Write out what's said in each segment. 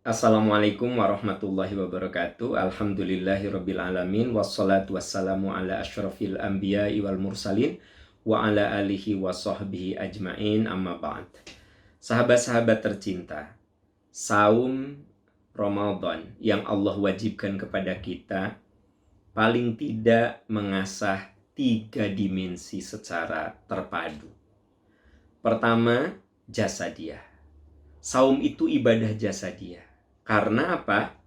Assalamualaikum warahmatullahi wabarakatuh. Alhamdulillahirabbil alamin wassalatu wassalamu ala asyrafil anbiya'i wal mursalin wa ala alihi wa sahbihi ajmain amma ba'd. Sahabat-sahabat tercinta, saum Ramadan yang Allah wajibkan kepada kita paling tidak mengasah 3 dimensi secara terpadu. Pertama, jasadiah. Saum itu ibadah jasadiah. Karena apa?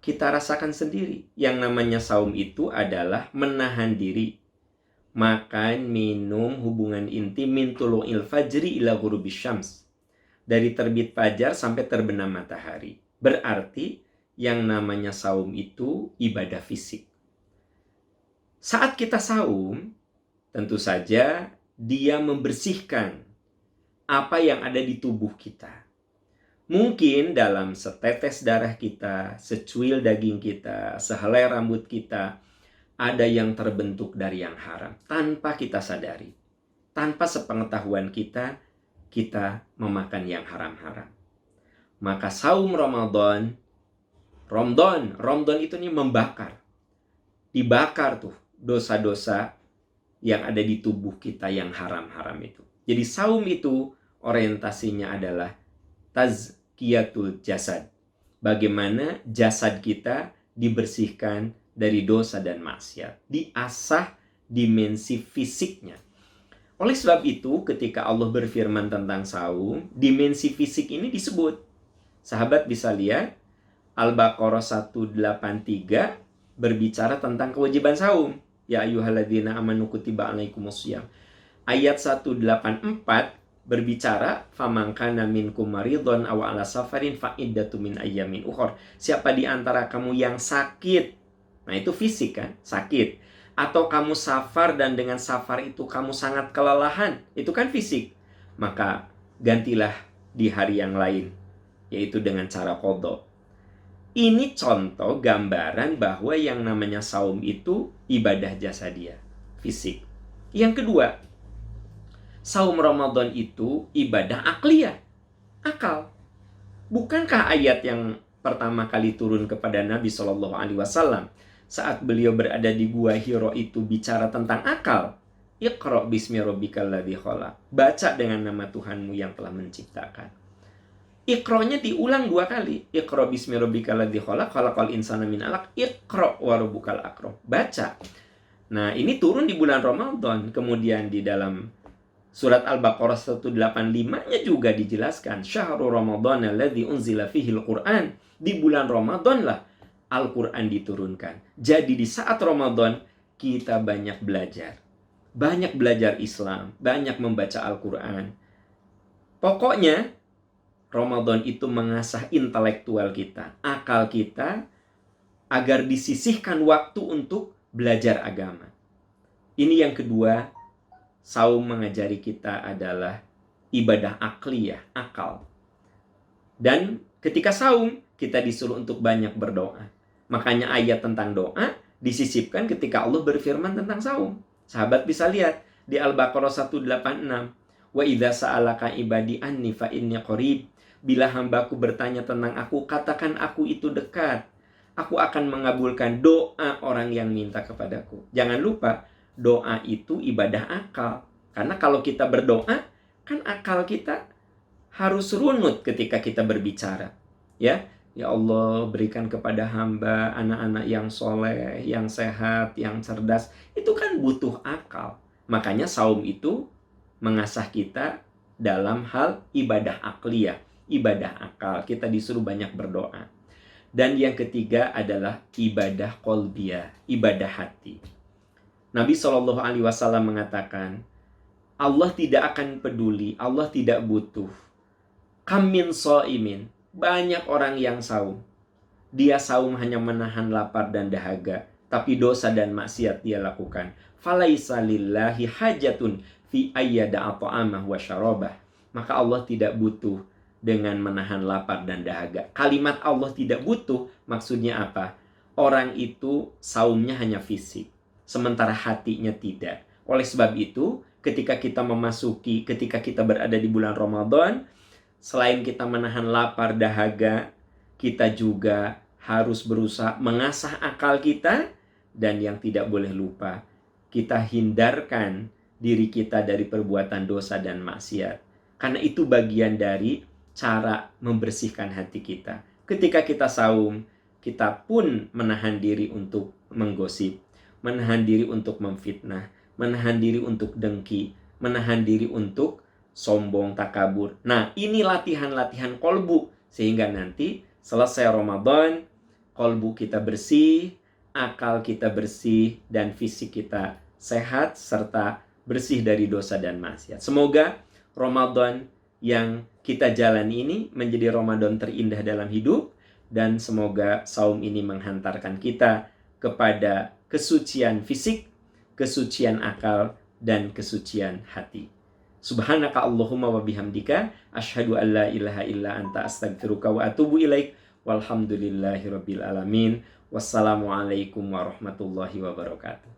Kita rasakan sendiri. Yang namanya saum itu adalah menahan diri. Makan, minum, hubungan intim min tulu'il fajri ila ghurubis syams. Dari terbit fajar sampai terbenam matahari. Berarti yang namanya saum itu ibadah fisik. Saat kita saum, tentu saja dia membersihkan apa yang ada di tubuh kita. Mungkin dalam setetes darah kita, secuil daging kita, sehelai rambut kita, ada yang terbentuk dari yang haram. Tanpa kita sadari. Tanpa sepengetahuan kita, kita memakan yang haram-haram. Maka saum Ramadan itu nih membakar. Dibakar tuh dosa-dosa yang ada di tubuh kita yang haram-haram itu. Jadi saum itu orientasinya adalah tazkiyatul jasad. Bagaimana jasad kita dibersihkan dari dosa dan maksiat. Diasah dimensi fisiknya. Oleh sebab itu, ketika Allah berfirman tentang saum, dimensi fisik ini disebut. Sahabat bisa lihat, Al-Baqarah 183 berbicara tentang kewajiban saum. Ya ayyuhalladzina amanu kutiba alaikumussyam. Ayat 184 berbicara faman kana minkum maridun aw ala safarin fa iddatu min ayyamin ukhra. Siapa di antara kamu yang sakit? Nah, itu fisik kan, sakit. Atau kamu safar dan dengan safar itu kamu sangat kelelahan, itu kan fisik. Maka gantilah di hari yang lain, yaitu dengan cara qadha. Ini contoh gambaran bahwa yang namanya saum itu ibadah jasadiah, fisik. Yang kedua, saum Ramadan itu ibadah akliyah, akal. Bukankah ayat yang pertama kali turun kepada Nabi SAW saat beliau berada di Gua Hiro itu bicara tentang akal? Iqra bismi rabbikal ladzi khalaq. Baca dengan nama Tuhanmu yang telah menciptakan. Iqra-nya diulang 2 kali. Iqra bismi rabbikal ladzi khalaq, khalaqal insana min 'alaq. Iqra wa rabbukal akram. Baca. Nah, ini turun di bulan Ramadan. Kemudian di dalam Surat Al-Baqarah 185-nya juga dijelaskan. Syahrul Ramadan alladzi unzila fihil Qur'an. Di bulan Ramadan lah Al-Quran diturunkan. Jadi di saat Ramadan kita banyak belajar. Banyak belajar Islam. Banyak membaca Al-Quran. Pokoknya Ramadan itu mengasah intelektual kita. Akal kita. Agar disisihkan waktu untuk belajar agama. Ini yang kedua. Saum mengajari kita adalah ibadah akliyah, akal. Dan ketika saum, kita disuruh untuk banyak berdoa. Makanya ayat tentang doa disisipkan ketika Allah berfirman tentang saum. Sahabat bisa lihat di Al-Baqarah 186. Wa idza sa'alaka ibadi anni fa inni qarib. Bila hambaku bertanya tentang aku, katakan aku itu dekat. Aku akan mengabulkan doa orang yang minta kepadaku. Jangan lupa, doa itu ibadah akal. Karena kalau kita berdoa, kan akal kita harus runut ketika kita berbicara. Ya Allah, berikan kepada hamba anak-anak yang soleh, yang sehat, yang cerdas. Itu kan butuh akal. Makanya saum itu mengasah kita dalam hal ibadah akliyah, ibadah akal. Kita disuruh banyak berdoa. Dan yang ketiga adalah ibadah qalbiyah, ibadah hati. Nabi SAW mengatakan, Allah tidak akan peduli, Allah tidak butuh. Kam min shaimin, banyak orang yang saum. Dia saum hanya menahan lapar dan dahaga, tapi dosa dan maksiat dia lakukan. Falaisa lillahi hajatun fi ayyada'a ta'amah wa syarabah. Maka Allah tidak butuh dengan menahan lapar dan dahaga. Kalimat Allah tidak butuh maksudnya apa? Orang itu saumnya hanya fisik, sementara hatinya tidak. Oleh sebab itu, ketika kita berada di bulan Ramadan, selain kita menahan lapar dahaga, kita juga harus berusaha mengasah akal kita, dan yang tidak boleh lupa, kita hindarkan diri kita dari perbuatan dosa dan maksiat. Karena itu bagian dari cara membersihkan hati kita. Ketika kita saum, kita pun menahan diri untuk menggosip, menahan diri untuk memfitnah, menahan diri untuk dengki, menahan diri untuk sombong, takabur. Nah, ini latihan-latihan kolbu, sehingga nanti selesai Ramadan, kolbu kita bersih, akal kita bersih, dan fisik kita sehat, serta bersih dari dosa dan maksiat. Semoga Ramadan yang kita jalani ini menjadi Ramadan terindah dalam hidup, dan semoga saum ini menghantarkan kita kepada kesucian fisik, kesucian akal, dan kesucian hati. Subhanaka Allahumma wa bihamdika, asyhadu an la ilaha illa anta, astaghfiruka wa atubu ilaik. Walhamdulillahi rabbil alamin. Wassalamualaikum warahmatullahi wabarakatuh.